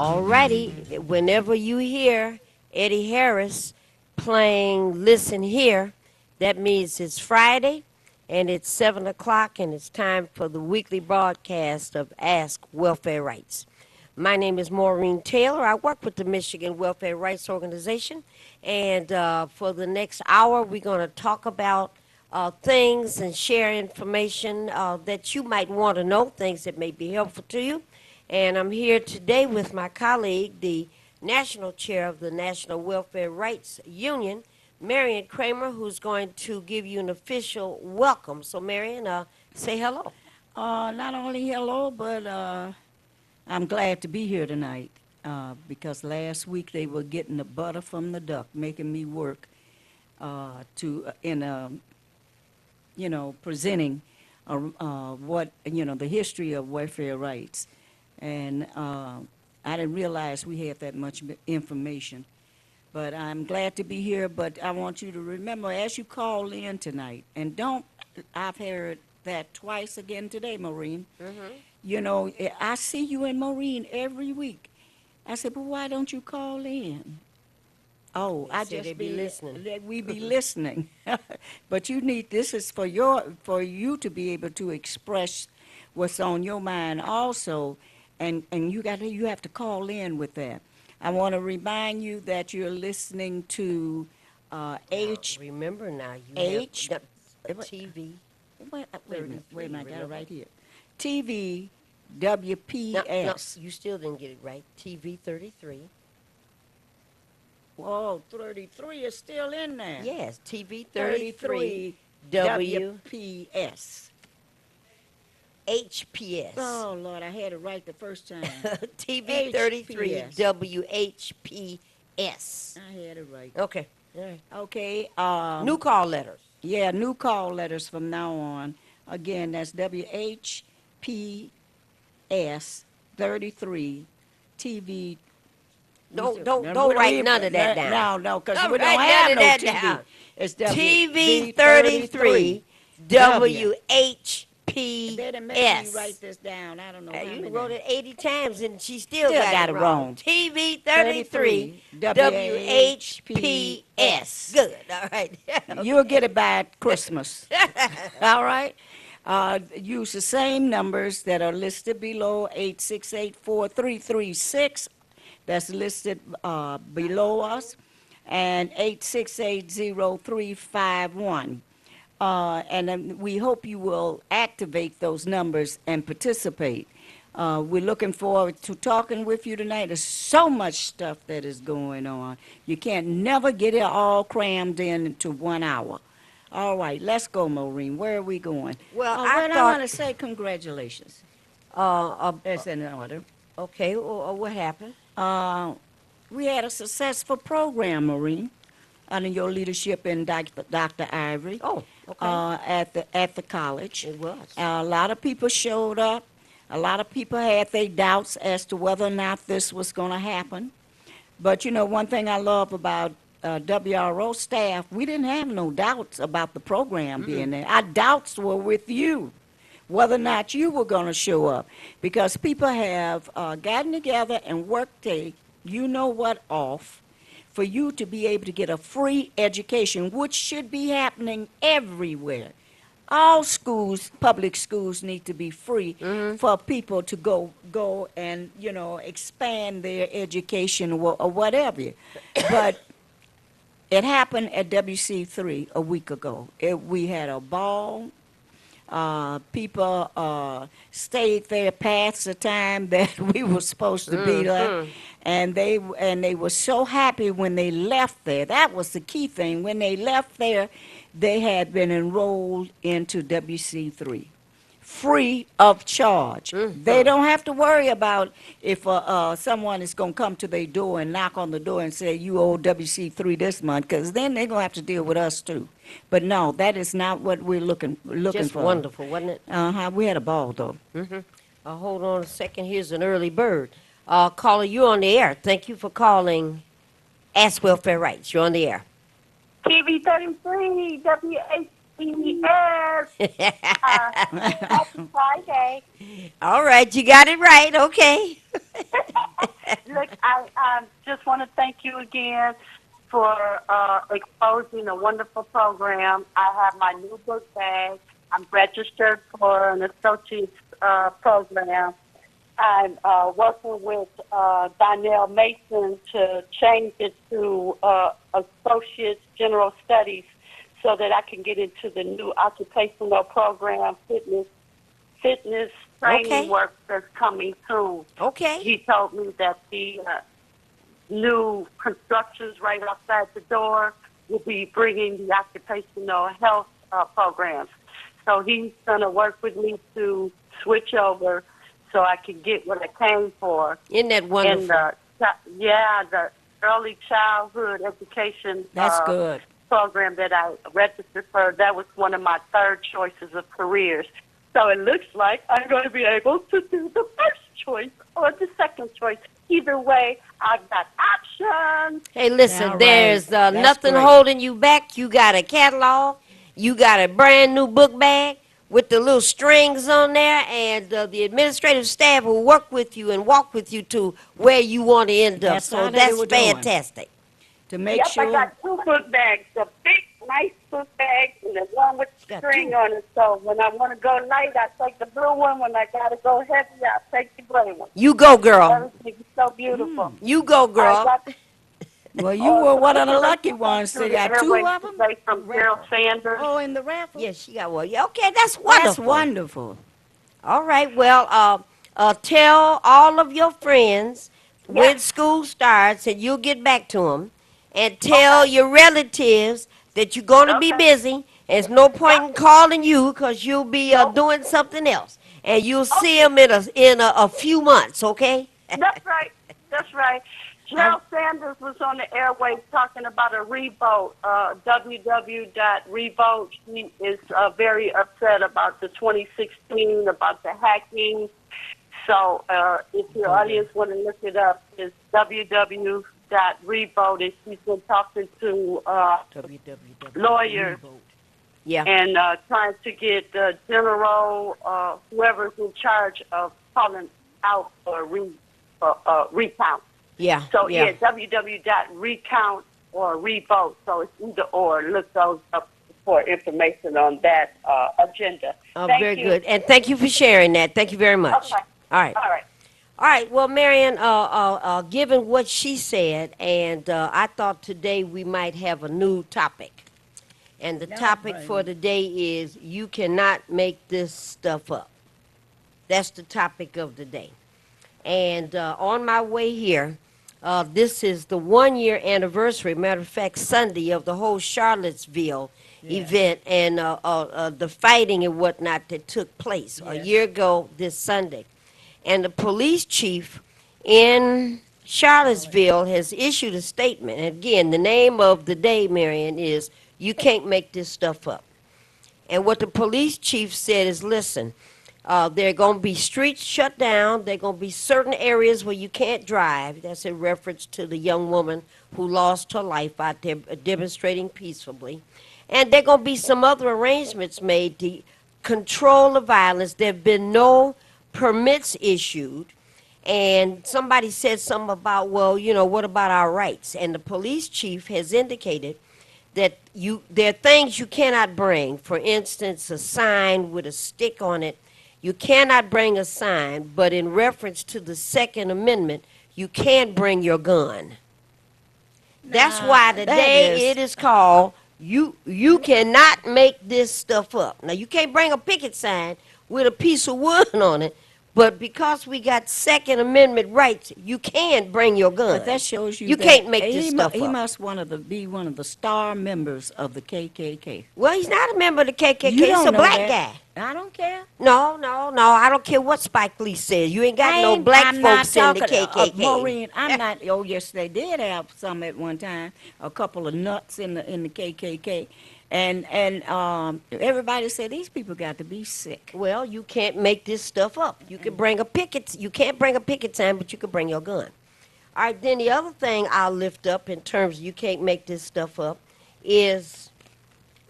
Alrighty, whenever you hear Eddie Harris playing Listen Here, that means it's Friday and it's 7 o'clock and it's time for the weekly broadcast of Ask Welfare Rights. My name is Maureen Taylor. I work with the Michigan Welfare Rights Organization, and for the next hour, we're going to talk about things and share information that you might want to know, things that may be helpful to you. And I'm here today with my colleague, the National Chair of the National Welfare Rights Union, Marion Kramer, who's going to give you an official welcome. So, Marion, say hello. Not only hello, but I'm glad to be here tonight because last week they were getting the butter from the duck, making me work presenting the history of welfare rights. And I didn't realize we had that much information. But I'm glad to be here, but I want you to remember as you call in tonight, and I've heard that twice again today, Maureen. Mm-hmm. You know, I see you and Maureen every week. I said, but why don't you call in? Oh, I just be listening. We be listening. But this is for you to be able to express what's on your mind also, and you have to call in with that. I want to remind you that you're listening to Remember now, you H have TV. Wait a minute, I got it right here. TV No, WPS. you still didn't get it right. TV 33. Whoa, 33 is still in there. Yes, TV 33 WPS. HPS. Oh, Lord, I had it right the first time. TV 33 WHPS. I had it right. Okay. All right. Okay. New call letters. Yeah, new call letters from now on. Again, that's WHPS 33 TV. Don't write none of that down. No, because Don't we don't write have none no of that TV. down. It's TV 33 WHPS. They done made me write this down. I don't know how You many. wrote it 80 times and she still Still got it wrong. TV 33 WHPS. Good. All right. You'll get it by Christmas. All right? Use the same numbers that are listed below, 868-4336. That's listed below us, and 868-0351. And then we hope you will activate those numbers and participate. We're looking forward to talking with you tonight. There's so much stuff that is going on. You can't never get it all crammed into 1 hour. All right, let's go, Maureen. Where are we going? Well, I want to say congratulations. That's in order. Okay, well, what happened? We had a successful program, Maureen, under your leadership and Dr. Ivory. Oh, okay. At the college. It was. A lot of people showed up. A lot of people had their doubts as to whether or not this was going to happen. But, you know, one thing I love about WRO staff, we didn't have no doubts about the program being there. Our doubts were with you, whether or not you were going to show up. Because people have gotten together and worked off for you to be able to get a free education, which should be happening everywhere. All schools, public schools, need to be free for people to go and, expand their education or whatever. But it happened at WC3 a week ago. We had a ball. People stayed there past the time that we were supposed to be there. And they were so happy when they left there. That was the key thing. When they left there, they had been enrolled into WC3, free of charge. They don't have to worry about if someone is going to come to their door and knock on the door and say, you owe WC3 this month, because then they're going to have to deal with us too. But no, that is not what we're looking Just for. wonderful, wasn't it? We had a ball, though. Hold on a second. Here's an early bird. Caller, you're on the air. Thank you for calling Ask Welfare Rights. You're on the air. TV 33 WHPS. Happy Friday. All right, you got it right. Okay. Look, I just want to thank you again for exposing a wonderful program. I have my new book bag. I'm registered for an associate's program. I'm working with Donnell Mason to change it to Associate's General Studies so that I can get into the new occupational program, fitness training Okay. work that's coming soon. Okay. He told me that the new constructions right outside the door will be bringing the occupational health programs. So he's going to work with me to switch over so I can get what I came for. Isn't that wonderful? In the early childhood education That's good. program that I registered for. That was one of my third choices of careers. So it looks like I'm going to be able to do the first choice or the second choice. Either way, I've got options. Hey, listen, All right. there's That's nothing great. holding you back. You got a catalog. You got a brand new book bag with the little strings on there, and the administrative staff will work with you and walk with you to where you want to end up. That's So how they that's were doing. fantastic. To make Yep, I sure. got two book bags, the big, nice book bag and the one with the Got string two. on it. So when I want to go light, I take the blue one. When I got to go heavy, I take the gray one. You go, girl. Everything is so beautiful. You go, I girl. got Well, you were one of the lucky information ones. through They the got two airwaves of them. today from Gerald Sanders. Oh, in the raffle. Yeah, she got one. Yeah, okay, that's That's wonderful. wonderful. All right, well, tell all of your friends when school starts, and you'll get back to them. And tell Okay. your relatives that you're going to be Okay. busy. There's no point in calling you because you'll be Nope. doing something else. And you'll see Okay. them in a few months, okay? That's right. That's right. Gerald Sanders was on the airwaves talking about a revote, www.revote. He is very upset about the 2016, about the hacking. So if your audience want to look it up, it's www.revote. He's been talking to lawyers Yeah. and trying to get the general, whoever's in charge of calling out for recount. Yeah. So yeah. www.recount or revote. So it's either or. Look those up for information on that agenda. Oh, Thank very you. good. And thank you for sharing that. Thank you very much. Okay. All right. All right. All right. Well, Marion, given what she said, and I thought today we might have a new topic. And the topic for today is you cannot make this stuff up. That's the topic of the day. And on my way here, this is the 1 year anniversary, matter of fact, Sunday, of the whole Charlottesville event and the fighting and whatnot that took place a year ago this Sunday. And the police chief in Charlottesville has issued a statement. And again, the name of the day, Marion, is You Can't Make This Stuff Up. And what the police chief said is, listen, there are going to be streets shut down. There are going to be certain areas where you can't drive. That's in reference to the young woman who lost her life out there demonstrating peacefully. And there are going to be some other arrangements made to control the violence. There have been no permits issued. And somebody said something about, well, you know, what about our rights? And the police chief has indicated that there are things you cannot bring. For instance, a sign with a stick on it. You cannot bring a sign, but in reference to the Second Amendment, you can bring your gun. That's why today it is called you cannot make this stuff up. Now, you can't bring a picket sign with a piece of wood on it, but because we got Second Amendment rights, you can bring your gun. But that shows you You that can't make this he stuff he up. must be one of the star members of the KKK. Well, he's not a member of the KKK. You He's don't a know black that. guy. I don't care. No. I don't care what Spike Lee says. You ain't got no black I'm not folks in the talking, KKK. Maureen, I'm not. Oh, yes, they did have some at one time. A couple of nuts in the KKK, and everybody said these people got to be sick. Well, you can't make this stuff up. You can bring a picket. You can't bring a picket sign, but you can bring your gun. All right. Then the other thing I'll lift up in terms of you can't make this stuff up is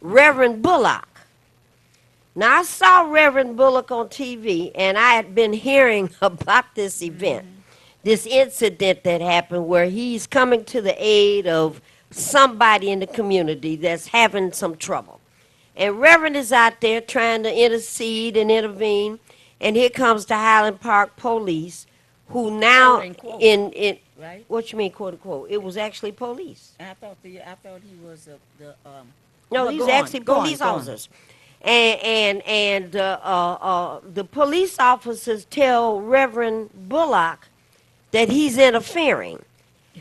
Reverend Bullock. Now, I saw Reverend Bullock on TV, and I had been hearing about this event. this incident that happened where he's coming to the aid of somebody in the community that's having some trouble. And Reverend is out there trying to intercede and intervene. And here comes the Highland Park police, who now Quote, unquote, in right? what you mean quote unquote? It was actually police. I thought he was the No, But these go are on, actually go on, police go on. officers. And the police officers tell Reverend Bullock that he's interfering.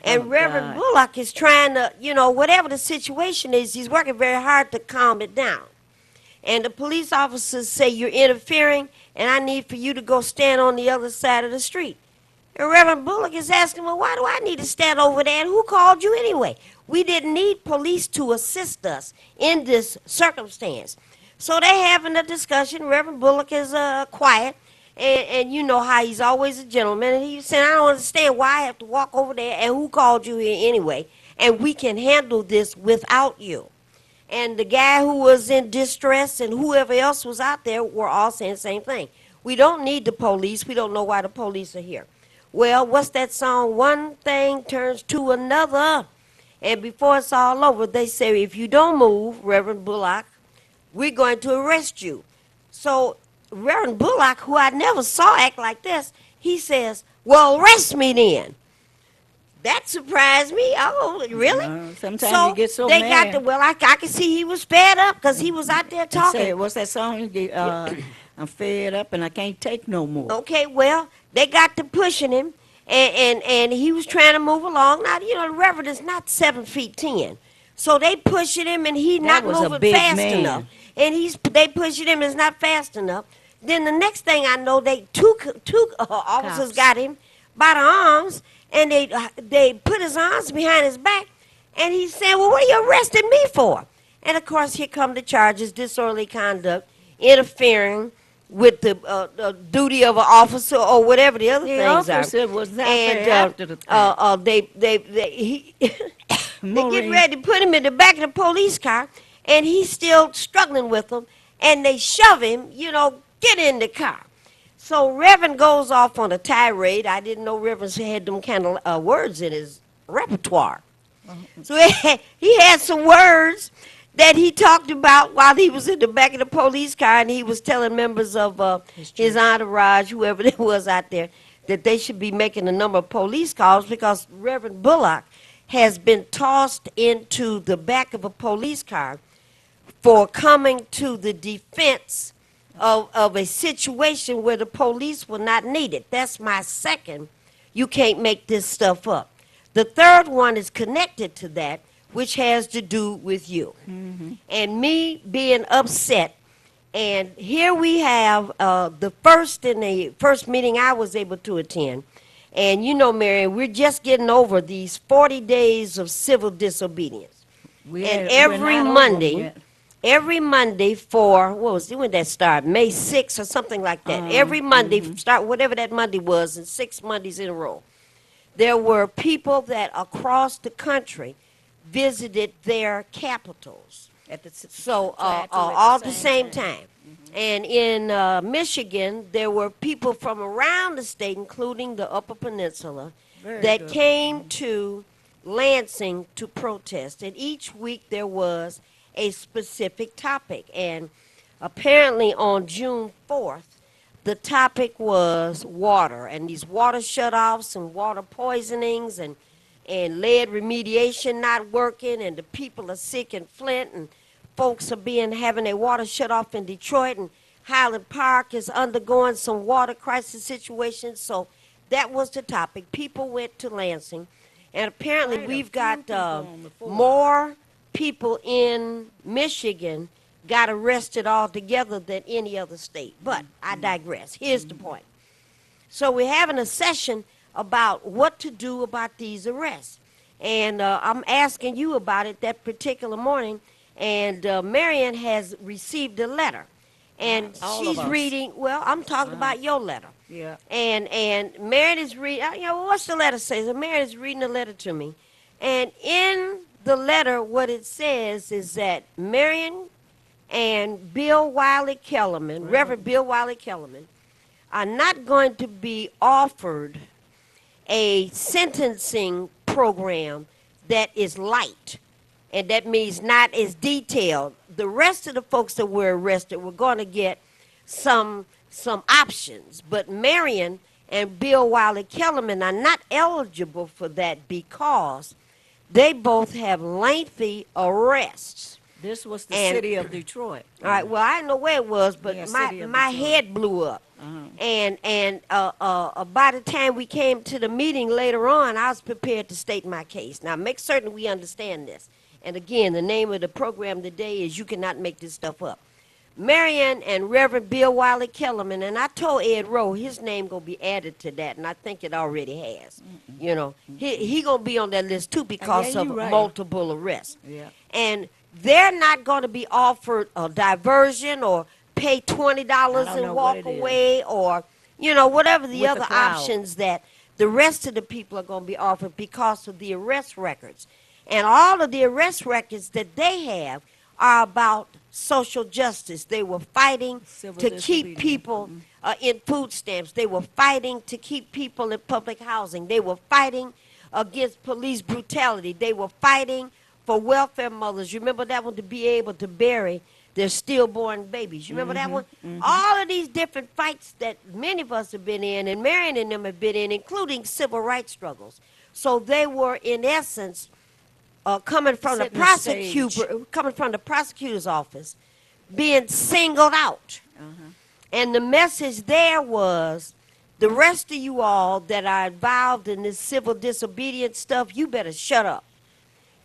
And Oh, Reverend God. Bullock is trying to, whatever the situation is, he's working very hard to calm it down. And the police officers say, you're interfering, and I need for you to go stand on the other side of the street. And Reverend Bullock is asking, well, why do I need to stand over there? And who called you anyway? We didn't need police to assist us in this circumstance. So they're having a discussion. Reverend Bullock is quiet, and you know how he's always a gentleman. And he's saying, I don't understand why I have to walk over there, and who called you here anyway? And we can handle this without you. And the guy who was in distress and whoever else was out there were all saying the same thing. We don't need the police. We don't know why the police are here. Well, what's that song? One thing turns to another. And before it's all over, they say, if you don't move, Reverend Bullock, we're going to arrest you. So Reverend Bullock, who I never saw act like this, he says, well, arrest me then. That surprised me. Oh, really? Sometimes you get so they mad. got the, well, I can see he was fed up because he was out there Say, talking. what's that song? I'm fed up and I can't take no more. Okay, well, they got to pushing him, and he was trying to move along. Now, the Reverend is not 7 feet 10. So they pushing him, and he's not was a moving big fast man. enough. And they pushing him, and it's not fast enough. Then the next thing I know, two officers Cops. got him by the arms, and they put his arms behind his back, and he said, well, what are you arresting me for? And, of course, here come the charges, disorderly conduct, interfering with the duty of an officer or whatever the other The things are. officer was out And there after the fact. they get ready to put him in the back of the police car, and he's still struggling with them, and they shove him, get in the car. So Reverend goes off on a tirade. I didn't know Reverend had them kind of words in his repertoire. So he had some words that he talked about while he was in the back of the police car, and he was telling members of his entourage, whoever it was out there, that they should be making a number of police calls because Reverend Bullock has been tossed into the back of a police car for coming to the defense of a situation where the police were not needed. That's my second. You can't make this stuff up. The third one is connected to that, which has to do with you. Mm-hmm. And me being upset. And here we have the first meeting I was able to attend. And Marion, we're just getting over these 40 days of civil disobedience. And every Monday for, when that start? May 6th or something like that. Every Monday, start whatever that Monday was, and 6 Mondays in a row. There were people that across the country visited their capitals. All at the same time. Mm-hmm. And in Michigan, there were people from around the state, including the Upper Peninsula, that came to Lansing to protest. And each week there was a specific topic. And apparently on June 4th, the topic was water, and these water shutoffs and water poisonings and lead remediation not working, and the people are sick in Flint, and folks are having a water shut off in Detroit, and Highland Park is undergoing some water crisis situations. So that was the topic. People went to Lansing, and apparently we've got more people in Michigan got arrested altogether than any other state. But I digress. Here's the point. So we're having a session about what to do about these arrests. And I'm asking you about it that particular morning. And Marion has received a letter. And she's reading, I'm talking about your letter. Yeah. And Marion is reading, what's the letter say? So Marion is reading the letter to me. And in the letter, what it says is that Marion and Bill Wiley Kellerman, Reverend Bill Wiley Kellerman, are not going to be offered a sentencing program that is light, and that means not as detailed. The rest of the folks that were arrested were going to get some options, but Marion and Bill Wiley Kellerman are not eligible for that because they both have lengthy arrests. This was the And- city of Detroit. All right. Well, I didn't know where it was, but Yeah, my city of my Detroit. head blew up. Uh-huh. And by the time we came to the meeting later on, I was prepared to state my case. Now, make certain we understand this. And again, the name of the program today is "You Cannot Make This Stuff Up." Marion and Reverend Bill Wiley Kellerman, and I told Ed Rowe his name gonna be added to that, and I think it already has. You know, he gonna be on that list too because yeah, of you right. multiple arrests. Yeah. And they're not going to be offered a diversion or pay $20 I don't and know walk what it is. away, or whatever the With other the crowd. options that the rest of the people are going to be offered because of the arrest records. And all of the arrest records that they have are about social justice. They were fighting Civil to keep disobedience. people in food stamps. They were fighting to keep people in public housing. They were fighting against police brutality. They were fighting for welfare mothers. You remember that one, to be able to bury their stillborn babies. You remember that one? All of these different fights that many of us have been in, and Marion and them have been in, including civil rights struggles. So they were, in essence, coming from the Setting the stage. prosecutor's office, being singled out. And the message there was, the rest of you all that are involved in this civil disobedience stuff, you better shut up.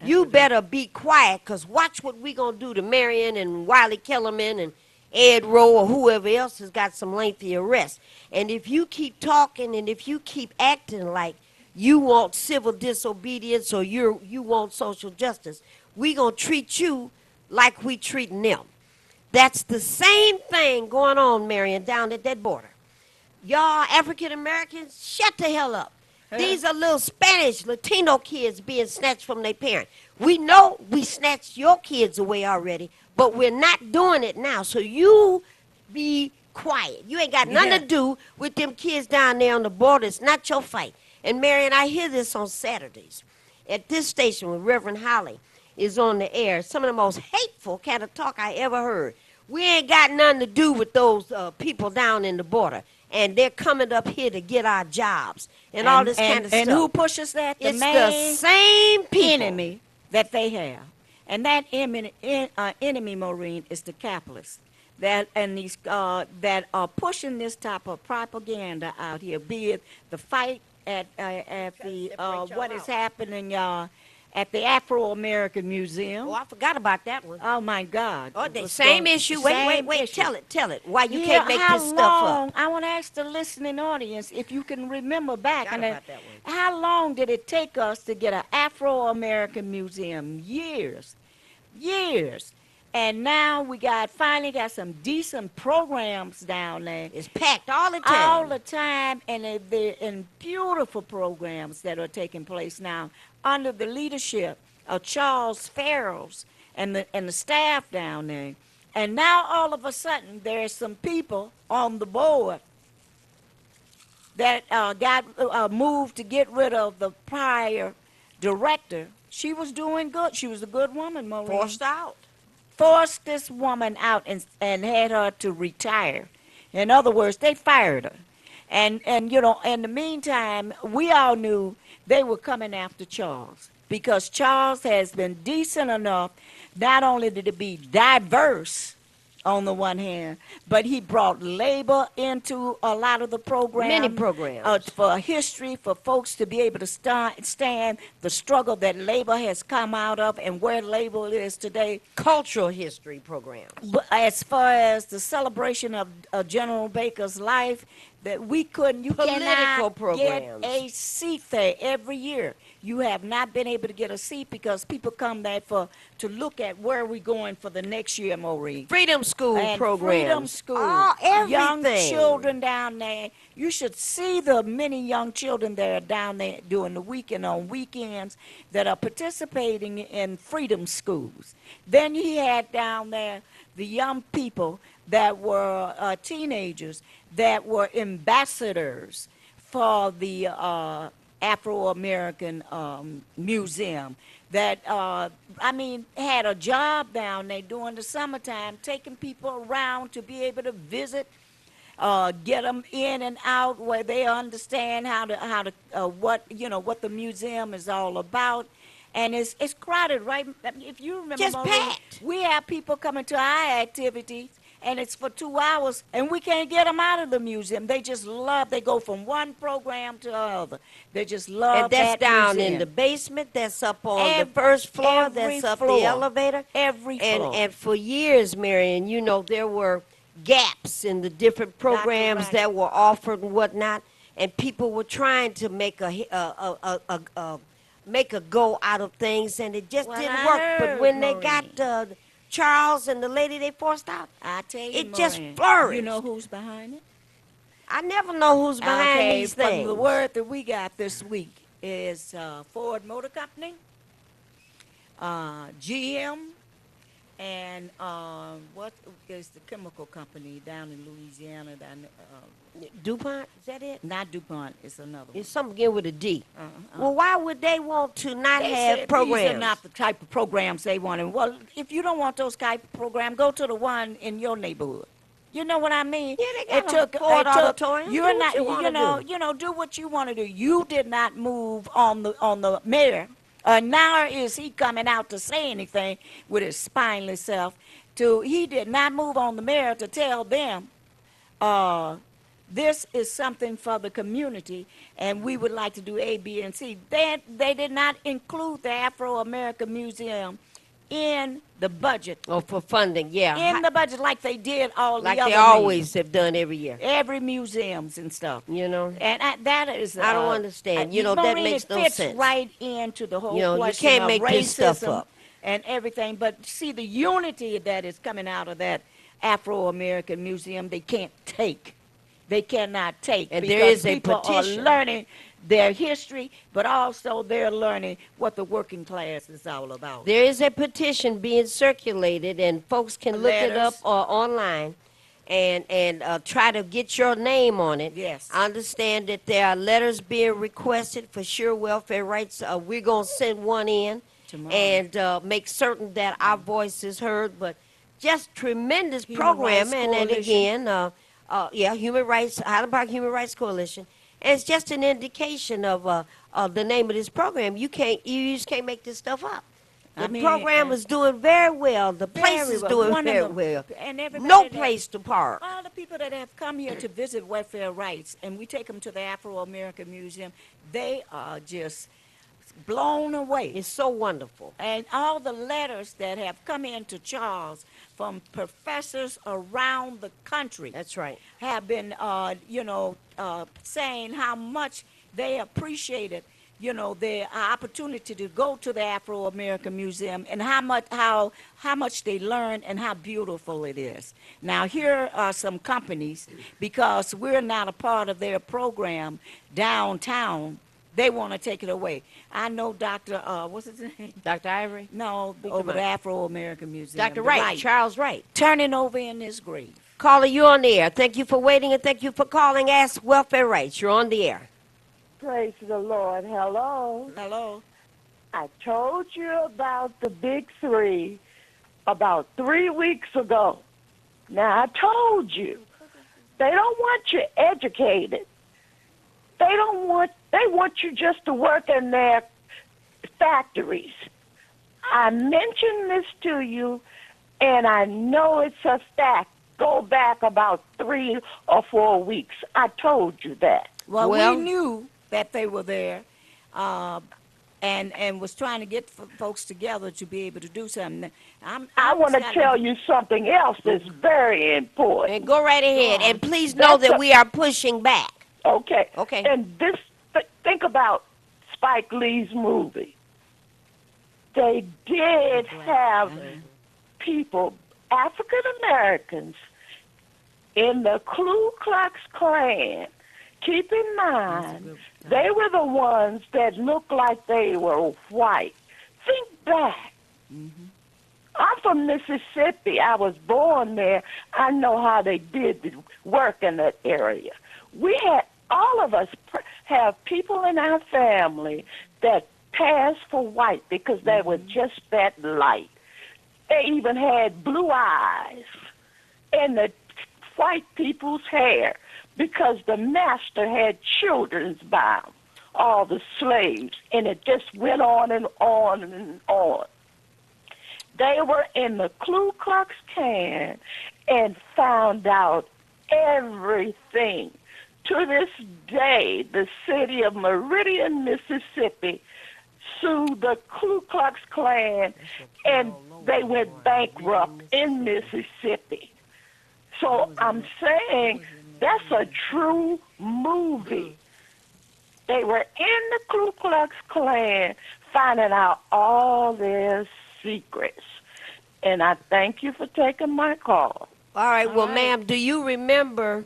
You better be quiet, because watch what we going to do to Marion and Wiley Kellerman and Ed Rowe or whoever else has got some lengthy arrests. And if you keep talking and if you keep acting like you want civil disobedience or you want social justice, we going to treat you like we treating them. That's the same thing going on, Marion, down at that border. Y'all African Americans, shut the hell up. These are little Spanish, Latino kids being snatched from their parents. We know we snatched your kids away already, but we're not doing it now. So you be quiet. You ain't got nothing to do with them kids down there on the border. It's not your fight. And Marion, I hear this on Saturdays at this station when Reverend Holly is on the air. Some of the most hateful kind of talk I ever heard. We ain't got nothing to do with those people down in the border. And they're coming up here to get our jobs and all this kind of stuff. And who pushes that? It's the same people. enemy that they have. And that enemy, Maureen, is the capitalists that are pushing this type of propaganda out here, be it the fight at the what is happening at the Afro-American Museum. Oh, I forgot about that one. Oh my God! Oh, the same issue. Wait. issue. Tell it. Why you Yeah, can't make how this stuff long, up? I want to ask the listening audience if you can remember back. Forgot about that one. How long did it take us to get an Afro-American museum? Years. And now we finally got some decent programs down there. It's packed all the time. All the time, and they're in beautiful programs that are taking place now under the leadership of Charles Farrells and the staff down there. And now all of a sudden there's some people on the board that got moved to get rid of the prior director. She was doing good. She was a good woman, Maureen. Forced out. Forced this woman out and had her to retire. In other words, they fired her. And in the meantime, we all knew they were coming after Charles, because Charles has been decent enough not only to be diverse on the one hand, but he brought labor into a lot of the programs. Many programs. For history, for folks to be able to stand the struggle that labor has come out of and where labor is today. Cultural history programs. But as far as the celebration of General Baker's life, that you Political cannot programs. get a seat there every year. You have not been able to get a seat because people come there to look at where we're going for the next year, Maureen. Freedom School And programs. Freedom School. Oh, young everything. children down there. You should see the many young children that are down there during the week and on weekends that are participating in Freedom Schools. Then you had down there the young people that were teenagers that were ambassadors for the Afro-American museum that, had a job down there during the summertime, taking people around to be able to visit, get them in and out where they understand what the museum is all about. And it's crowded, right? I mean, if you remember, Just Maureen, packed. we have people coming to our activities, and it's for 2 hours, and we can't get them out of the museum. They just love. They go from one program to another. They just And love that's that down museum. in the basement. That's up on the Ev- first floor. every That's up the floor. elevator. Every floor. And for years, Marion, there were gaps in the different programs Rack. that were offered and whatnot, and people were trying to make a go out of things, and it just Well, didn't I work. But heard, when they Maureen. got Charles and the lady they forced out, I tell you, it just Maureen, flourished. you know who's behind it? I never know who's behind Okay, these from things. the word that we got this week is Ford Motor Company, GM, and what is the chemical company down in Louisiana? DuPont, is that it? Not DuPont, it's another one. It's something begin with a D. Uh-uh. Well, why would they want to not They have said programs? these are not the type of programs they wanted. Well, if you don't want those type of programs, go to the one in your neighborhood. You know what I mean? Yeah, they got a Ford Auditorium. You're Do not, what you wanna do. do what you want to do. You did not move on the mayor. Now is he coming out to say anything with his spineless self? He did not move on the mayor to tell them, this is something for the community, and we would like to do A, B, and C. They did not include the Afro-American Museum in the budget. Oh, for funding, yeah. In the budget, like they did all like the other they always have done every year. every museums and stuff. And that is. I don't understand. That Maureen, makes it no fits sense. right into the whole You question can't of make racism this stuff up. and everything. But see, the unity that is coming out of that Afro-American Museum, they can't take. They cannot take. And because there is a people petition. are learning their history, but also they're learning what the working class is all about. There is a petition being circulated, and folks can look it up Letters. online and try to get your name on it. Yes. I understand that there are letters being requested for sure, welfare rights. We're going to send one in Tomorrow. and make certain that our voice is heard. But just tremendous Human Rights programming. And Coalition. again, Human Rights, Highland Park Human Rights Coalition. And it's just an indication of the name of this program. You just can't make this stuff up. The program is doing very well. The place is doing very well. And everybody No that- place to park. All the people that have come here to visit Welfare Rights, and we take them to the Afro-American Museum, they are just blown away. It's so wonderful. And all the letters that have come in to Charles from professors around the country That's right. have been, saying how much they appreciated, the opportunity to go to the Afro-American Museum and how much they learned and how beautiful it is. Now, here are some companies, because we're not a part of their program downtown, they want to take it away. I know Dr. What's his name? Dr. Ivory? No, Come over on. the Afro-American Museum. Dr. the Wright, Charles Wright. Turning over in his grave. Caller, you on the air. Thank you for waiting and thank you for calling. Ask Welfare Rights. You're on the air. Praise the Lord. Hello. Hello. I told you about the big three about 3 weeks ago. Now, I told you. They don't want you educated. They want you just to work in their factories. I mentioned this to you, and I know it's a fact. Go back about 3 or 4 weeks. I told you that. Well, Well- we knew that they were there, and was trying to get folks together to be able to do something. I want to tell you something else that's very important. And go right ahead. Go on. And please know That's that a- we are pushing back. Okay. Okay. And think about Spike Lee's movie. They did have people, African Americans, in the Ku Klux Klan. Keep in mind, they were the ones that looked like they were white. Think back. I'm from Mississippi. I was born there. I know how they did the work in that area. We had all of us have people in our family that passed for white because they were just that light. They even had blue eyes in the white people's hair because the master had children's bound, all the slaves, and it just went on and on and on. They were in the Ku Klux Klan and found out everything. To this day, the city of Meridian, Mississippi, sued the Ku Klux Klan, and they went bankrupt in Mississippi. So I'm saying that's a true movie. They were in the Ku Klux Klan finding out all their secrets. And I thank you for taking my call. All right, well, ma'am, do you remember,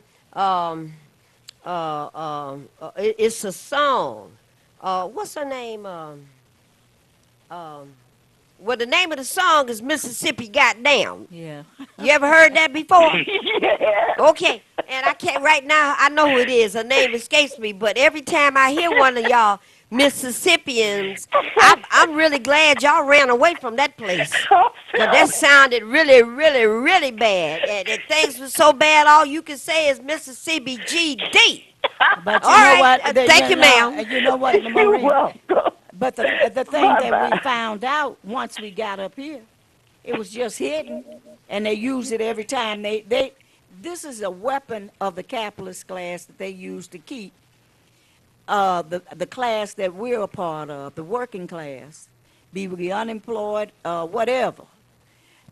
it's a song. What's her name? Well, the name of the song is Mississippi Goddamn. Yeah. You ever heard that before? Yeah. Okay, and I can't right now. I know who it is. Her name escapes me, but every time I hear one of y'all Mississippians, I'm really glad y'all ran away from that place. Cause that sounded really, really, really bad. And things were so bad, all you can say is Mississippi GD. But All you know right, what? thank you, ma'am. You know what, You're Maureen? welcome. But the thing that Bye-bye. we found out once we got up here, it was just hidden, and they use it every time. This is a weapon of the capitalist class that they use to keep the class that we're a part of, the working class, be we unemployed, whatever.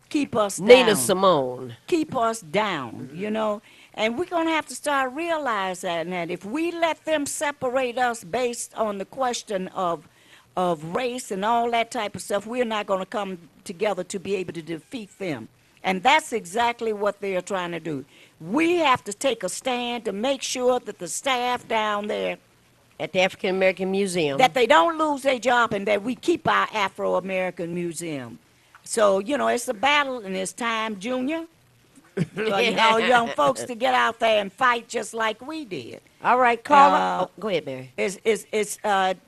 Keep us down. Nina Simone. Keep us down, you know. And we're going to have to start realizing that if we let them separate us based on the question of race and all that type of stuff, we're not going to come together to be able to defeat them. And that's exactly what they're trying to do. We have to take a stand to make sure that the staff down there, At the African American Museum. that they don't lose their job and that we keep our Afro-American museum. So, you know, it's a battle and it's time, Junior, for y'all young folks to get out there and fight just like we did. All right, caller. Go ahead, Mary.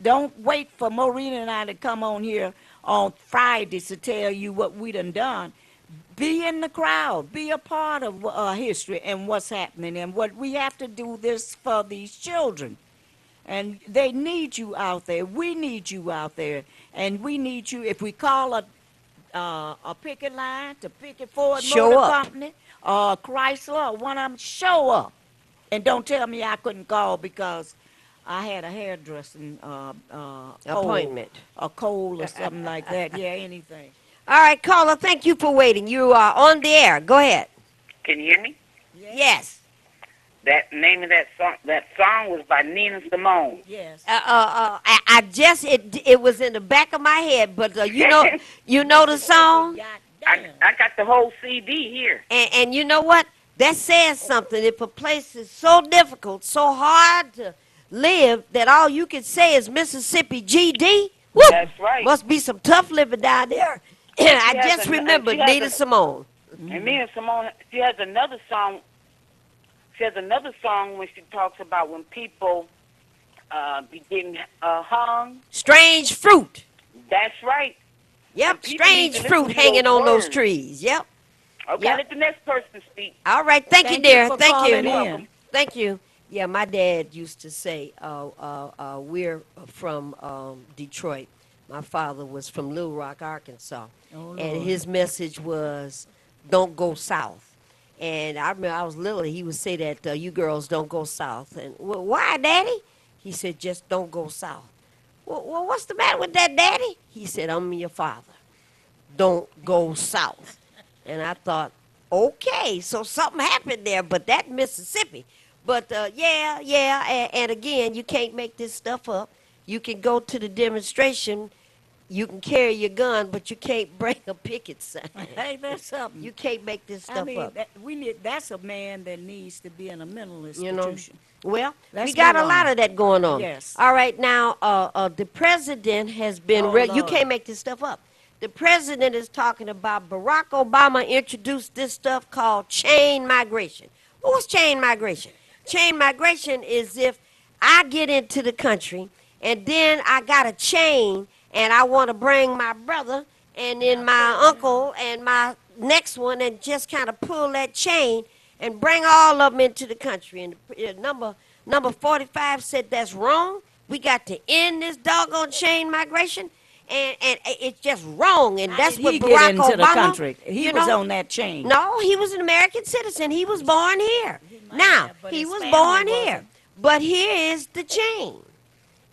Don't wait for Maureen and I to come on here on Fridays to tell you what we done. Be in the crowd. Be a part of history and what's happening and what we have to do this for these children. And they need you out there. We need you out there. And we need you, if we call a picket line to picket Ford Show Motor up. Company or Chrysler or one of them, show up. And don't tell me I couldn't call because I had a hairdressing Appointment. a cold or something like that. Yeah, anything. All right, caller, thank you for waiting. You are on the air. Go ahead. Can you hear me? Yes. That name of that song was by Nina Simone. Yes. I just it was in the back of my head, but you know the song, I got the whole CD here. and you know what? That says something. If a place is so difficult, so hard to live, that all you can say is Mississippi GD. Woo! That's right. Must be some tough living down there. I just remembered Nina Simone. And Nina Simone, she has another song. She has another song when she talks about when people be getting hung. Strange fruit. That's right. Yep, And people need strange to listen fruit to hanging those on those words. trees. Yep. Okay, Yep. let the next person speak. All right, thank you, Thank dear. you for Thank you. calling in. Thank you. Yeah, my dad used to say, we're from Detroit. My father was from Little Rock, Arkansas. Oh, And Lord. his message was, don't go south. And I remember I was little, he would say that, you girls don't go south. And, well, why, Daddy? He said, just don't go south. Well, what's the matter with that, Daddy? He said, I'm your father. Don't go south. And I thought, okay, so something happened there, but that Mississippi. But and again, you can't make this stuff up. You can go to the demonstration, you can carry your gun, but you can't bring a picket sign. Hey, that's something. You can't make this stuff I mean, up. that's a man that needs to be in a mental You know, institution. well, Let's we got move a lot on. of that going on. Yes. All right, now the president has been. Oh, You Lord. can't make this stuff up. The president is talking about Barack Obama introduced this stuff called chain migration. Well, what's chain migration? Chain migration is if I get into the country, and then I got a chain, and I want to bring my brother and then my uncle and my next one, and just kind of pull that chain and bring all of them into the country. And number 45 said that's wrong. We got to end this doggone chain migration. And it's just wrong, and How that's did what he get Barack into the Obama. country? He You was know, on that chain. no, he was an American citizen. He was born here. might Now, have, but he his was family born here. wasn't. But here is the chain.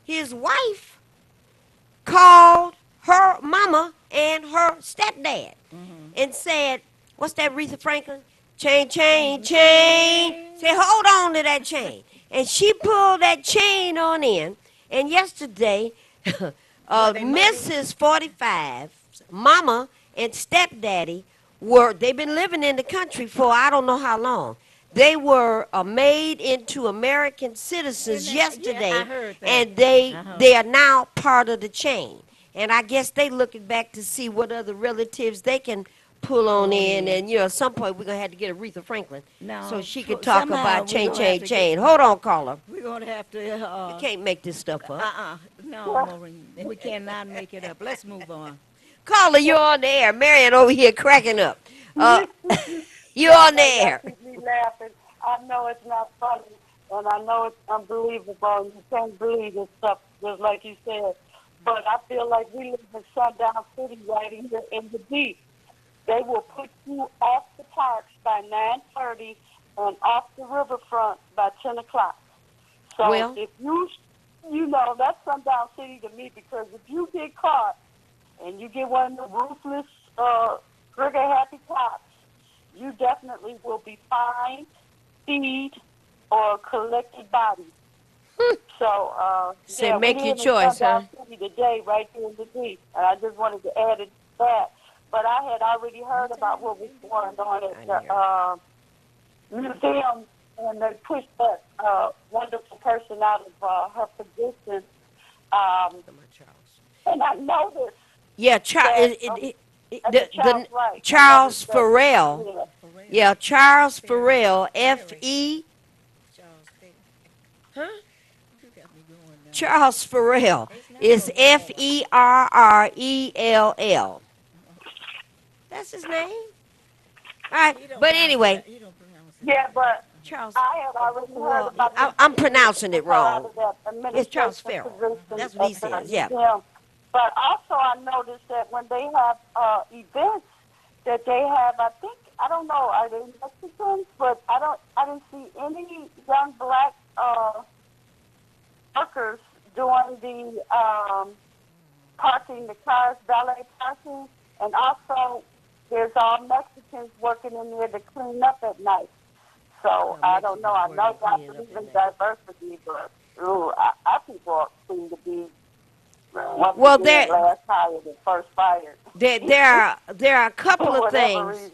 His wife called her mama and her stepdad and said, what's that, Aretha Franklin? Chain, chain, chain. Say, hold on to that chain. And she pulled that chain on in. And yesterday, Mrs. 45's mama and stepdaddy they've been living in the country for I don't know how long. They were made into American citizens yesterday, I heard that. and they are now part of the chain. And I guess they looking back to see what other relatives they can pull on in. And at some point we're gonna have to get Aretha Franklin No, so she could talk somehow about we're chain, gonna have chain, to chain. Hold on, caller. We're going to have to. You can't make this stuff up. No, Maureen. We cannot make it up. Let's move on. Caller, you're on the air. Marion over here cracking up. You're on the air. Keep me laughing. I know it's not funny, and I know it's unbelievable. You can't believe this stuff, just like you said. But I feel like we live in Sundown City right here in the deep. They will put you off the parks by 9:30 and off the riverfront by 10 o'clock. So Well, if that's Sundown City to me, because if you get caught and you get one of the ruthless, trigger-happy cops, you definitely will be fined, feed, or collected bodies. So, Say, make we your live in choice, Sundown City today, right here in the deep, and I just wanted to add it to that. But I had already heard about what was going on at the museum, and they pushed that wonderful person out of her position. And I noticed. Yeah, Charles Charles Farrell. Yeah, Charles Farrell, F.E. Huh? Charles Farrell is Ferrell. That's his name. All right, but anyway, Yeah, but Charles. I had already heard about I'm pronouncing it wrong. It's Charles Farrell. That's what he says. Yeah. But also, I noticed that when they have events, that they have, I don't know, are they Mexicans? But I didn't see any young black workers doing the parking, the cars, valet parking, and also there's all Mexicans working in there to clean up at night. So I don't know. I know y'all believe in diversity, but our people seem to be Well, last hired and first fired. There are a couple of things.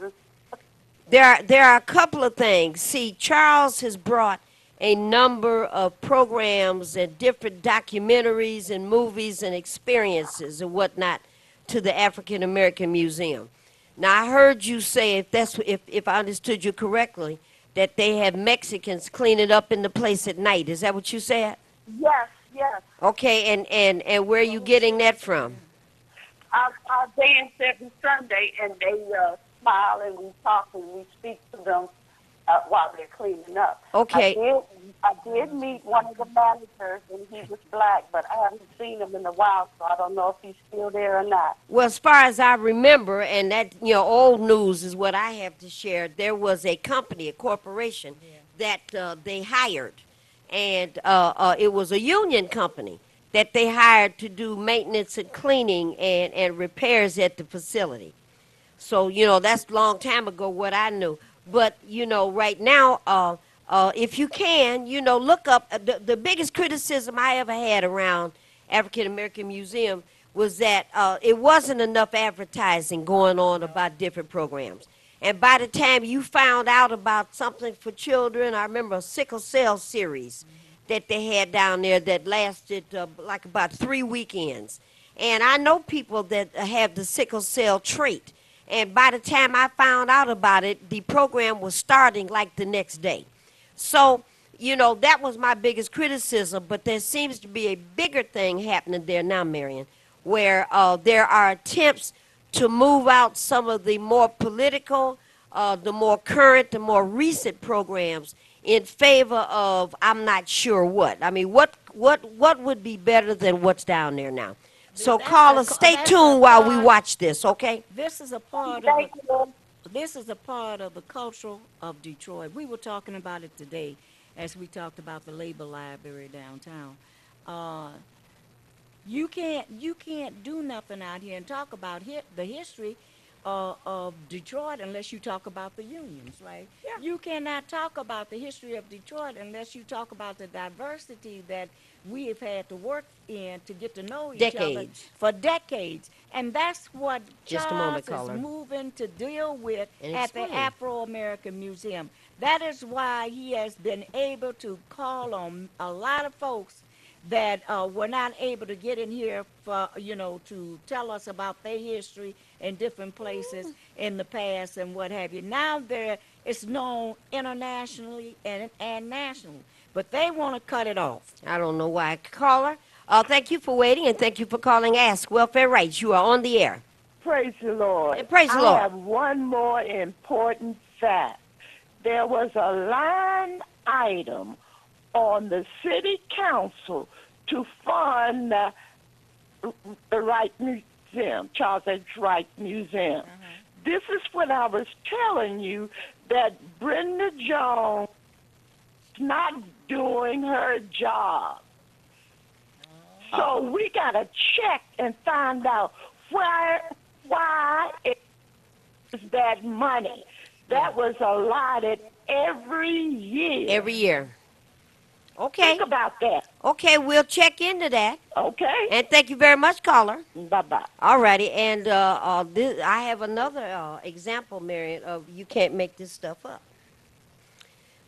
There are a couple of things. See, Charles has brought a number of programs and different documentaries and movies and experiences and whatnot to the African American Museum. Now, I heard you say, if I understood you correctly, that they have Mexicans cleaning up in the place at night. Is that what you said? Yes. Okay, and where are you getting that from? I dance every Sunday, and they smile and we talk and we speak to them while they're cleaning up. Okay. I did meet one of the managers, and he was black, but I haven't seen him in a while, so I don't know if he's still there or not. Well, as far as I remember, and that, old news is what I have to share, there was a company, a corporation, that they hired. And it was a union company that they hired to do maintenance and cleaning and repairs at the facility. So, that's a long time ago what I knew. But, right now, if you can, look up. The biggest criticism I ever had around African American Museum was that it wasn't enough advertising going on about different programs. And by the time you found out about something for children, I remember a sickle cell series that they had down there that lasted like about 3 weekends. And I know people that have the sickle cell trait. And by the time I found out about it, the program was starting like the next day. So you know, that was my biggest criticism, but there seems to be a bigger thing happening there now, Marion, where there are attempts to move out some of the more political, the more current, the more recent programs in favor of I'm not sure what. I mean, what would be better than what's down there now? So, caller, stay tuned while we watch this, okay? This is a part of Thank you. this is a part of the culture of Detroit. We were talking about it today as we talked about the labor library downtown. Uh, you can't do nothing out here and talk about the history of Detroit unless you talk about the unions, right? Yeah. You cannot talk about the history of Detroit unless you talk about the diversity that we have had to work in to get to know each other Decades. for decades. And that's what Just a moment, Charles caller. is moving to deal with And at the explain. Afro-American Museum. That is why he has been able to call on a lot of folks that were not able to get in here for, to tell us about their history in different places in the past and what have you. Now it's known internationally and nationally, but they want to cut it off. I don't know why. Caller, thank you for waiting and thank you for calling Ask Welfare Rights. You are on the air. Praise the Lord. And praise the I Lord. have one more important fact. There was a line item on the city council to fund the Wright Museum, Charles H. Wright Museum. This is what I was telling you, that Brenda Jones is not doing her job. So we got to check and find out why is that money that was allotted every year. Every year. Okay. Think about that. Okay, we'll check into that. Okay? And thank you very much, caller. Bye-bye. All righty. And I have another example, Marion, of you can't make this stuff up.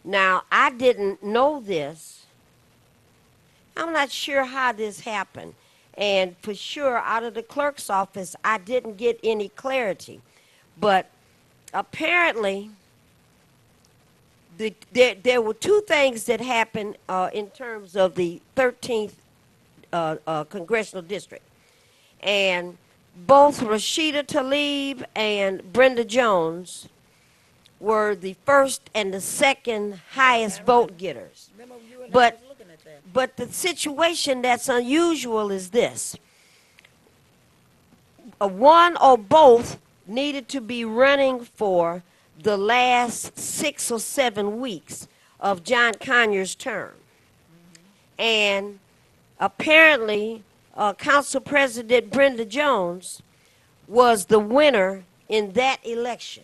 Now, I didn't know this. I'm not sure how this happened. And for sure, out of the clerk's office, I didn't get any clarity. But apparently, there were two things that happened in terms of the 13th congressional district. And both Rashida Tlaib and Brenda Jones were the first and the second highest vote getters. Remember, you and I But was looking at that. but the situation that's unusual is this. One or both needed to be running for the last 6 or 7 weeks of John Conyers' term. And apparently, Council President Brenda Jones was the winner in that election.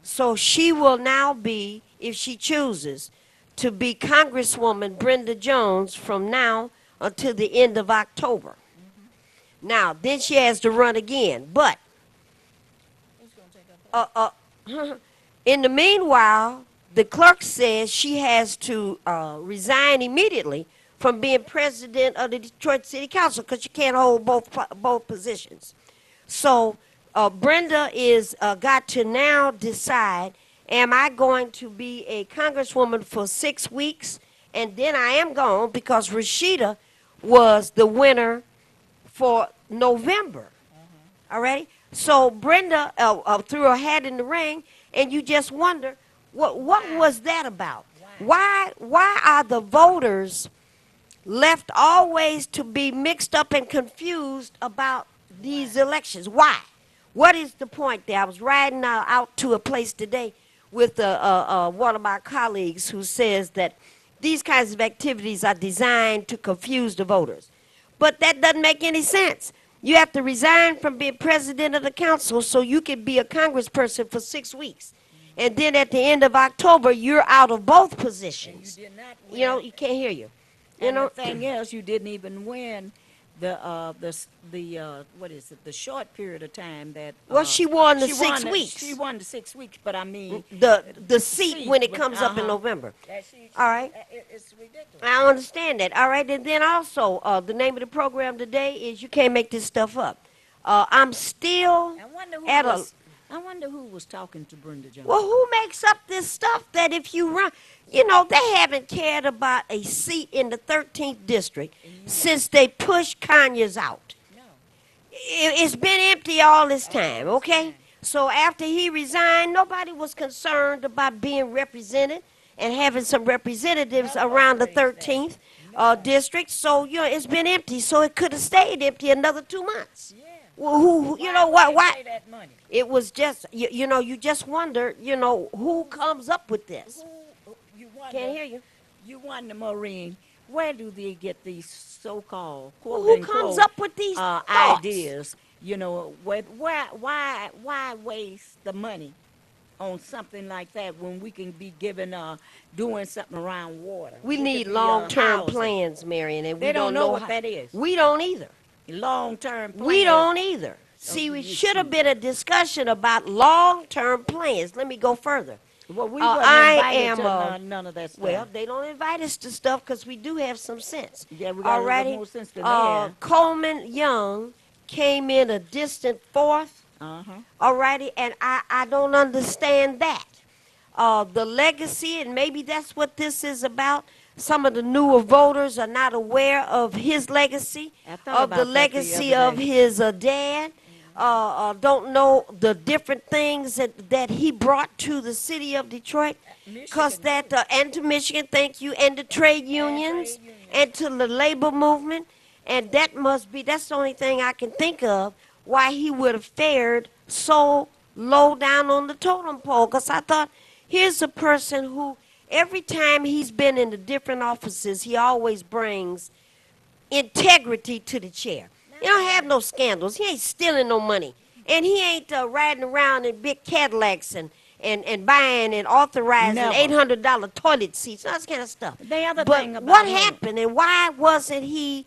So she will now be, if she chooses, to be Congresswoman Brenda Jones from now until the end of October. Now, then she has to run again. But in the meanwhile, the clerk says she has to resign immediately from being president of the Detroit City Council because she can't hold both positions. So Brenda is got to now decide, am I going to be a congresswoman for 6 weeks and then I am gone, because Rashida was the winner for November. All right? So Brenda threw her hat in the ring, and you just wonder, what was that about? Why are the voters left always to be mixed up and confused about these elections? Why? What is the point there? I was riding out to a place today with one of my colleagues who says that these kinds of activities are designed to confuse the voters. But that doesn't make any sense. You have to resign from being president of the council so you can be a congressperson for 6 weeks. And then at the end of October, you're out of both positions. You did not win. You know, you can't hear you. You And know, the thing is, you didn't even win the what is it? The short period of time that. well, she won the she 6 won weeks. She won the 6 weeks, but I mean. The seat when it when- comes up in uh-huh. November. That All right. It's ridiculous. I understand that. All right. And then also, the name of the program today is You Can't Make This Stuff Up. I'm still I wonder who at a was I wonder who was talking to Brenda Johnson. Well, who makes up this stuff that if you run, you know, they haven't cared about a seat in the 13th district since they pushed Conyers out. No. It's been empty all this time, okay? So after he resigned, nobody was concerned about being represented and having some representatives around the 13th district. So, you know, it's been empty, so it could have stayed empty another 2 months. Yeah. Well, who, you know, Why why? pay that money? It was just, you know, you just wonder, you know, who comes up with this? You wonder, Can't hear you. You wonder, Maureen, where do they get these so-called quote Who unquote comes up with these thoughts? ideas? You know, why waste the money on something like that when we can be given doing something around water? We It could need be, long-term housing. plans, Marion, and we They don't know what how- that is. We don't either. Long-term plans. We don't either. See, we should have been a discussion about long-term plans. Let me go further. Well, we I wasn't invited am, to none of that stuff. Well, they don't invite us to stuff because we do have some sense. Yeah, we got a little Alrighty? more sense than they have. Coleman Young came in a distant fourth. Uh-huh. Alrighty, and I don't understand that. The legacy, and maybe that's what this is about. Some of the newer voters are not aware of his legacy, I thought of about the that legacy other of day. his dad. Don't know the different things that he brought to the city of Detroit. Because that, and to Michigan, thank you, and the trade unions, and to the labor movement. And that must be, that's the only thing I can think of why he would have fared so low down on the totem pole. Because I thought, here's a person who, every time he's been in the different offices, he always brings integrity to the chair. He don't have no scandals. He ain't stealing no money. And he ain't riding around in big Cadillacs and buying and authorizing Never. $800 toilet seats, all this kind of stuff. The other But thing about what him- happened and why wasn't he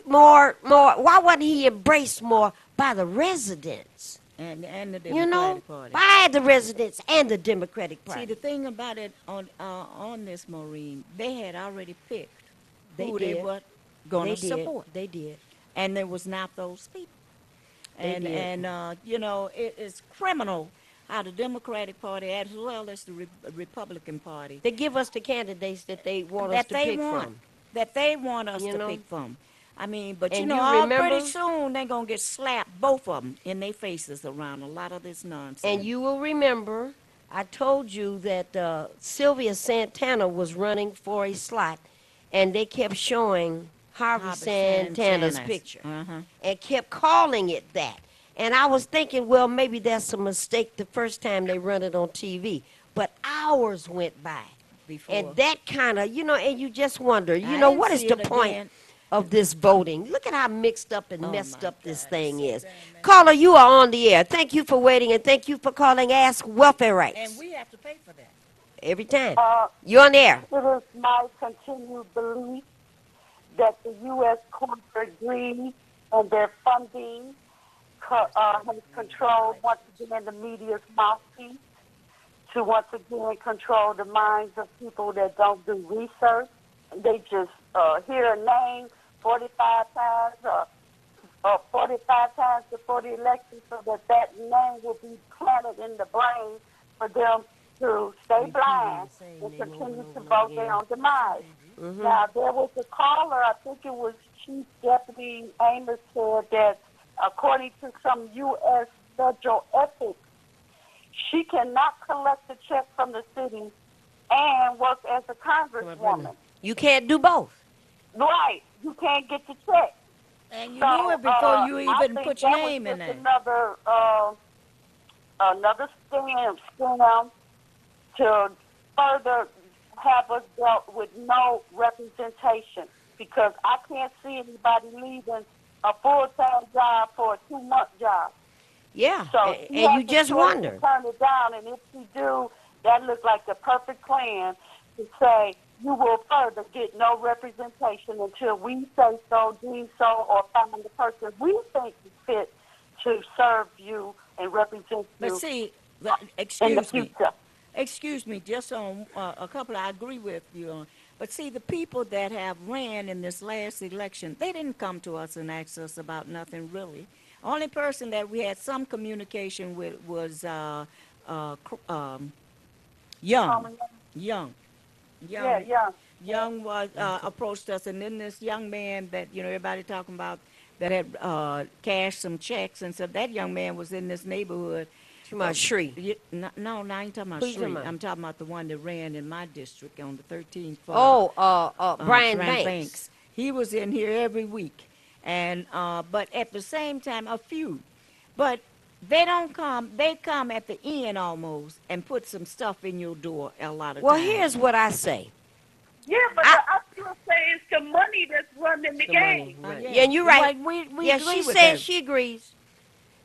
why wasn't he embraced more by the residents? And the You know, Democratic Party. by the residents and the Democratic Party. See, the thing about it on this, Maureen, they had already picked They who did. they were going They to did. support, They did. and there was not those people. They And did. you know, it is criminal how the Democratic Party, as well as the Republican Party, They give us the candidates that they want us that to they pick want, from. that they want us You to know? pick from. I mean, but you And know, you all remember- pretty soon they're gonna get slapped, both of them, in their faces around a lot of this nonsense. And you will remember, I told you that Sylvia Santana was running for a slot, and they kept showing Harvey Santana's picture Uh-huh. and kept calling it that. And I was thinking, well, maybe that's a mistake the first time they run it on TV. But hours went by. Before. And that kind of, you know, and you just wonder, I you know, didn't what is see the it point again. of this voting? Look at how mixed up and Oh, messed my up this God, thing it's so is. damn messed Caller, you are on the air. Thank you for waiting, and thank you for calling Ask Welfare Rights. And we have to pay for that. Every time. Uh, You're on the air. It is my continued belief that the U.S. corporate greed and their funding has controlled, once again, the media's mouthpiece to once again control the minds of people that don't do research. They just hear a name 45 times, 45 times before the election so that that name will be planted in the brain for them to stay blind and continue to vote their own demise. Now, there was a caller, I think it was Chief Deputy Amos, said that according to some U.S. federal ethics, she cannot collect a check from the city and work as a congresswoman. You can't do both. Right. You can't get the check. And you So, knew it before you I even think put your that was name in just there. Another scam to further have us dealt with no representation, because I can't see anybody leaving a full-time job for a 2-month job. Yeah. So and she you has the just choice wonder. to turn it down, and if she do, that looks like the perfect plan to say you will further get no representation until we say so, deem so, or find the person we think is fit to serve you and represent But you see, in the excuse me. future. Excuse me, just on a couple I agree with you on. But see, the people that have ran in this last election, they didn't come to us and ask us about nothing really. Only person that we had some communication with was Young. Um, Young. yeah, Young. yeah. Young was approached us, and then this young man that everybody talking about that had cashed some checks and stuff. That young man was in this neighborhood. To my Shree. No, I ain't talking about Who you talking Shree. about? I'm talking about the one that ran in my district on the 13th floor. Oh, Brian Brian Banks. He was in here every week, and but at the same time, a few, but they don't come. They come at the end almost and put some stuff in your door a lot of Well, times. here's what I say. Yeah, but I- I still say it's the money that's running the The money, game. right. Yeah. Yeah, and you're right. We Yeah, agree she with said that. she agrees.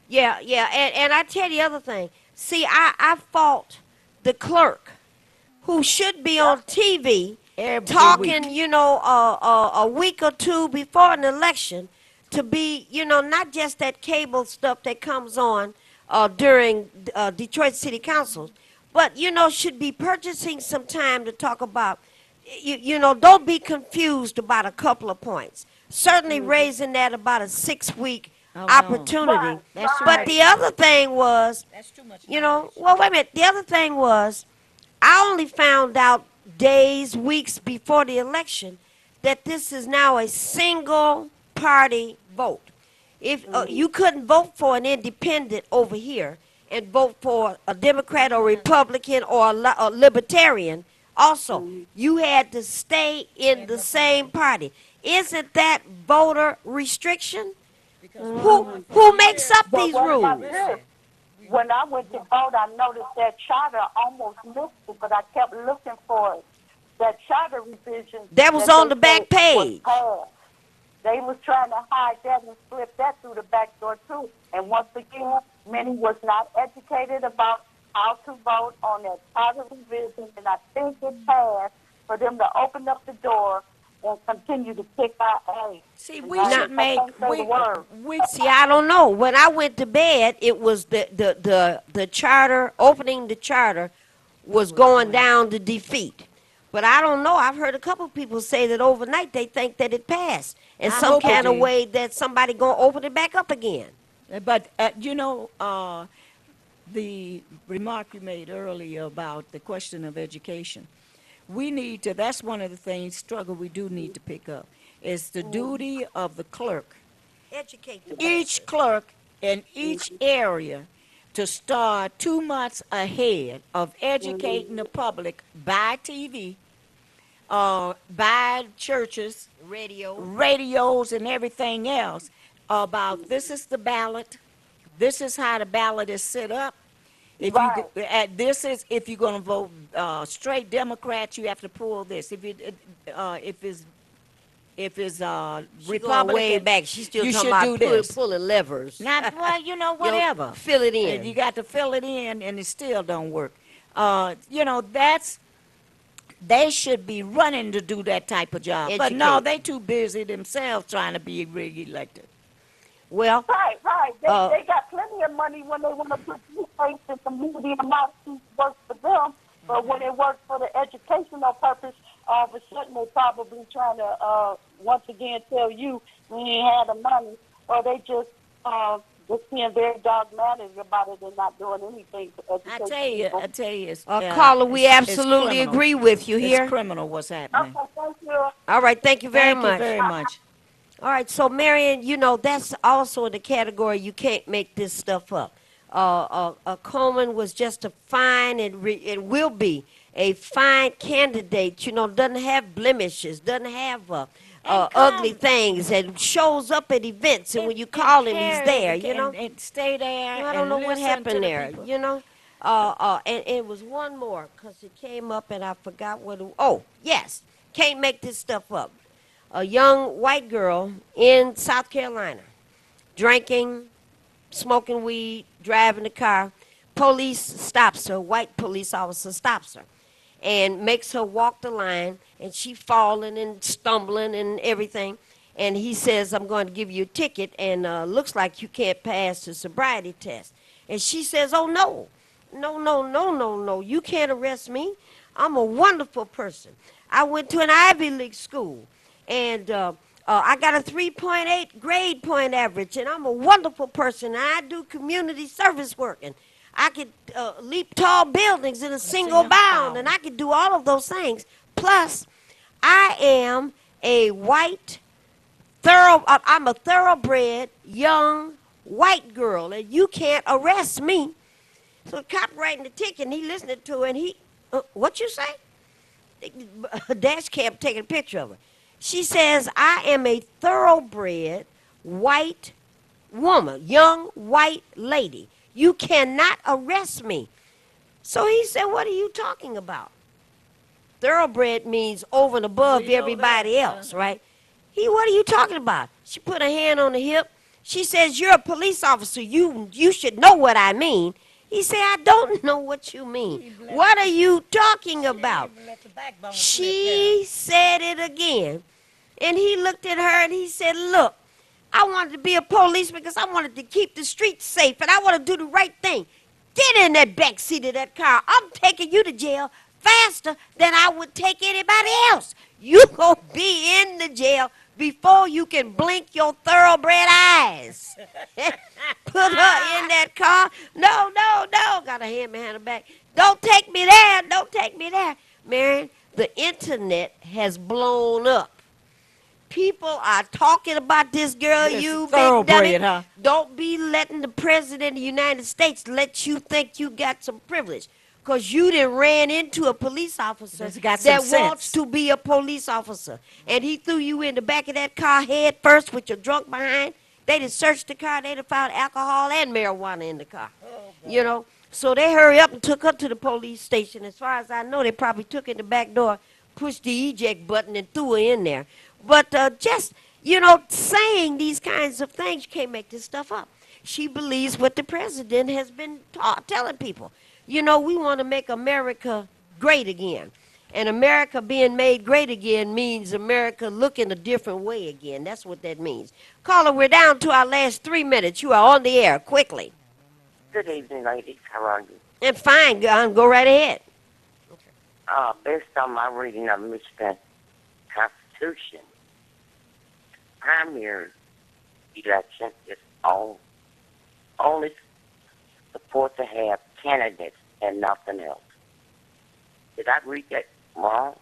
Yeah, yeah, and I tell you the other thing. See, I fault the clerk who should be on TV Every talking, week. a week or two before an election to be, not just that cable stuff that comes on during Detroit City Council, but, should be purchasing some time to talk about, don't be confused about a couple of points. Certainly raising that about a 6-week Oh, no. opportunity. That's too But much. the other thing was, That's too much. well, wait a minute. The other thing was, I only found out days, weeks before the election that this is now a single party vote. If you couldn't vote for an independent over here and vote for a Democrat or Republican or a Libertarian, also, you had to stay in the same party. Isn't that voter restriction? Who makes up But these what about rules? this? When I went to vote, I noticed that charter almost missed it, but I kept looking for it. That charter revision. That was on the back page. They was trying to hide that and slip that through the back door too. And once again, many was not educated about how to vote on that charter revision, and I think it passed for them to open up the door and continue to kick our ass. See, And we I should make can't say the word. See, I don't know. When I went to bed, it was the charter, opening the charter was going down to defeat. But I don't know. I've heard a couple of people say that overnight they think that it passed. In I some hope it kind of did. way that somebody going to open it back up again. But the remark you made earlier about the question of education, we need to. That's one of the things struggle we do need to pick up. Is the duty of the clerk, Educate the each clerk in each area, to start 2 months ahead of educating the public by TV, by churches, radios, and everything else about this is the ballot, this is how the ballot is set up. If Right. this is if you're going to vote straight Democrats, you have to pull this. If it's She going Republican, way back. She's still you talking should about do this. pulling levers. Not well, whatever. Fill it And you in. got to fill it in, and it still don't work. That's they should be running to do that type of job. But no, Educate. they too busy themselves trying to be re-elected. Well, Right. They Uh, they got plenty of money when they want to put these things in community and mouthpiece work for them. But when it works for the educational purpose, all of a sudden they're probably trying to once again tell you we ain't had the money, or they just being very dogmatic about it and not doing anything to educate people. I tell you, it's, caller, we it's absolutely criminal. agree with you It's here. criminal what's happening. Okay, thank you. All right, thank you very Thank much. you very much. All right, so Marion, that's also in the category you can't make this stuff up. Coleman was just a fine and will be a fine candidate. Doesn't have blemishes, doesn't have ugly things, and shows up at events. And when you call him, he's there. And stay there. I don't know what listen to happened the there. people. And it was one more because it came up and I forgot what. Oh, yes, can't make this stuff up. A young white girl in South Carolina, drinking, smoking weed, driving the car. Police stops her. White police officer stops her, and makes her walk the line. And she falling and stumbling and everything. And he says, "I'm going to give you a ticket, and looks like you can't pass the sobriety test." And she says, "Oh no, no, no, no, no, no! You can't arrest me. I'm a wonderful person. I went to an Ivy League school, and I got a 3.8 grade point average, and I'm a wonderful person. And I do community service work, and I could leap tall buildings in a single bound, and I could do all of those things. Plus, I am a I'm a thoroughbred young white girl, and you can't arrest me. So the cop writing the ticket, and he listening to it, and what you say? Dash cam taking a picture of her. She says, I am a thoroughbred white woman, young white lady. You cannot arrest me. So he said, what are you talking about? Thoroughbred means over and above everybody else, right? What are you talking about? She put her hand on the hip. She says, you're a police officer. You should know what I mean. He said, I don't know what you mean. What are you talking about? She said it again. And he looked at her and he said, look, I wanted to be a police because I wanted to keep the streets safe and I want to do the right thing. Get in that back seat of that car. I'm taking you to jail faster than I would take anybody else. You gonna be in the jail before you can blink your thoroughbred eyes. Put her in that car. No. Got a hand behind her back. Don't take me there. Don't take me there. Marion, the internet has blown up. People are talking about this girl. You been done it. Huh? Don't be letting the president of the United States let you think you got some privilege. Because you done ran into a police officer that wants to be a police officer. And he threw you in the back of that car head first with your drunk behind. They done searched the car. They done found alcohol and marijuana in the car. You know? So they hurry up and took her to the police station. As far as I know, they probably took her in the back door, pushed the eject button, and threw her in there. But just, saying these kinds of things, you can't make this stuff up. She believes what the president has been telling people. We want to make America great again. And America being made great again means America looking a different way again. That's what that means. Caller, we're down to our last 3 minutes. You are on the air. Quickly. Good evening, ladies. How are you? And fine. Go right ahead. Based on my reading of Michigan Constitution, primary election is only supposed to have candidates and nothing else. Did I read that wrong?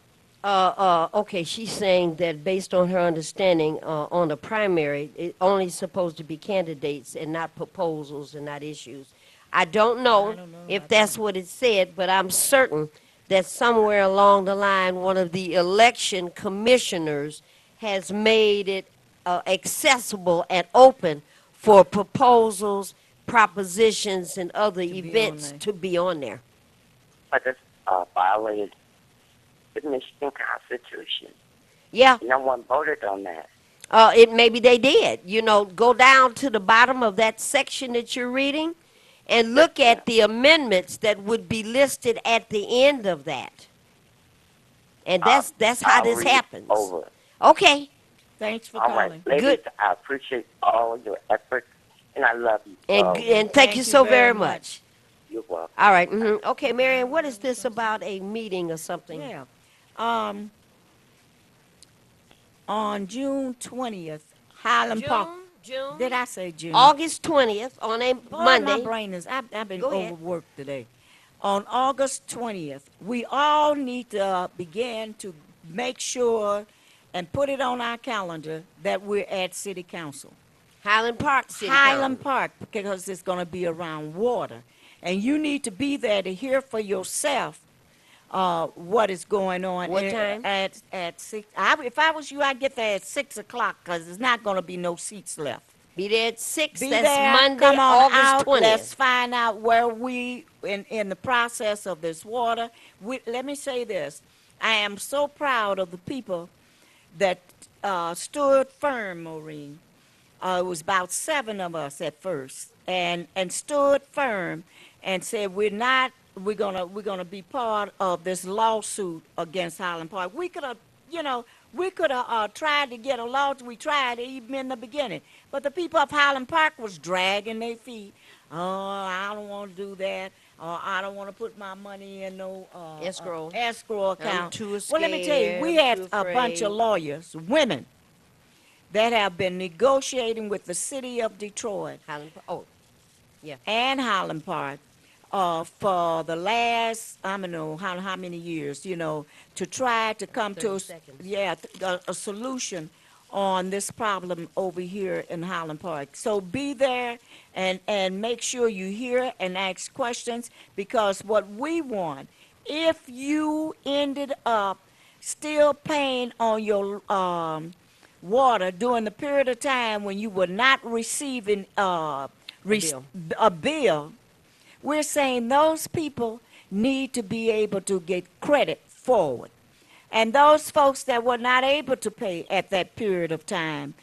Okay, she's saying that based on her understanding on the primary, it's only supposed to be candidates and not proposals and not issues. I don't know if that's what it said, but I'm certain that somewhere along the line, one of the election commissioners has made it accessible and open for proposals, propositions, and other events to be on there. But it's violated the Michigan Constitution. Yeah. No one voted on that. Maybe they did. Go down to the bottom of that section that you're reading and look at the amendments that would be listed at the end of that. And that's how this happens. Over. Okay. Thanks for calling. calling. Right. Ladies, Good. I appreciate all your efforts, and I love you. And thank you so very much. You're welcome. All right. Okay, Marion, what is this about a meeting or something? Yeah. On June 20th, Highland Park. June? Did I say June? August 20th on a Monday. My brain is, I've been Go ahead. overworked today. On August 20th, we all need to begin to make sure and put it on our calendar that we're at City Council. Highland Park City Highland Council. Park, because it's going to be around water. And you need to be there to hear for yourself what is going on. What time? At 6. If I was you, I'd get there at 6 o'clock because there's not going to be no seats left. Be there at 6. Be That's there, Monday, come on August out. 20th. Let's find out where we, in the process of this water. Let me say this. I am so proud of the people that stood firm, Maureen. It was about 7 of us at first, and stood firm and said we're gonna be part of this lawsuit against Highland Park. We could have, We could have tried to get a law. We tried even in the beginning. But the people of Highland Park was dragging their feet. Oh, I don't want to do that. Or I don't want to put my money in no escrow account. I'm too Well, let me tell you, scared. we I'm had too a bunch of afraid. lawyers, women, that have been negotiating with the city of Detroit Oh, yeah. and Highland Park for the last, I don't know how many years, to try to come to 30 seconds. a solution on this problem over here in Highland Park. So be there and make sure you hear and ask questions, because what we want, if you ended up still paying on your water during the period of time when you were not receiving bill. a bill, we're saying those people need to be able to get credit forward. And those folks that were not able to pay at that period of time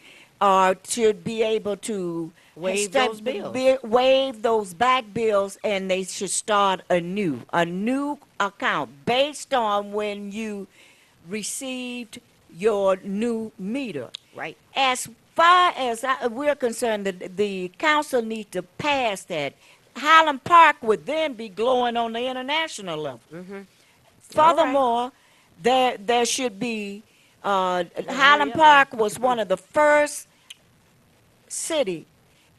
should be able to Waive those bills. waive those back bills, and they should start a new account based on when you received your new meter. Right. As far as we're concerned, the council needs to pass that. Highland Park would then be glowing on the international level. Mm-hmm. Furthermore, there should be Highland hurry up Park was one of the first city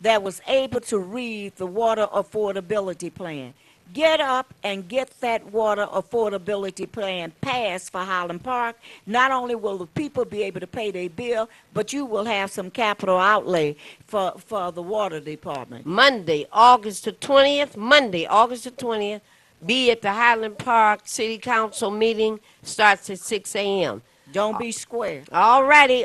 that was able to read the water affordability plan. Get up and get that water affordability plan passed for Highland Park. Not only will the people be able to pay their bill, but you will have some capital outlay for the water department. Monday, August the 20th. Monday, August the 20th. Be at the Highland Park City Council meeting. Starts at 6 a.m. Don't be square. All righty.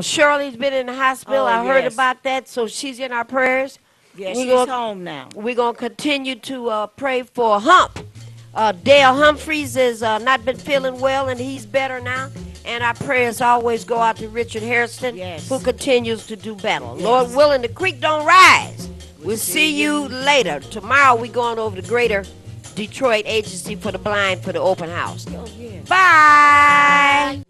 Shirley's been in the hospital. Oh, I heard yes. about that, so she's in our prayers. Yeah, We she's gonna- home now. We're going to continue to pray for Hump. Dale Humphreys has not been feeling well, and he's better now. And our prayers always go out to Richard Harrison, Yes. who continues to do battle. Yes. Lord willing, the creek don't rise. We'll see you later. Tomorrow we're going over to Greater Detroit Agency for the Blind for the open house. Oh, yeah. Bye.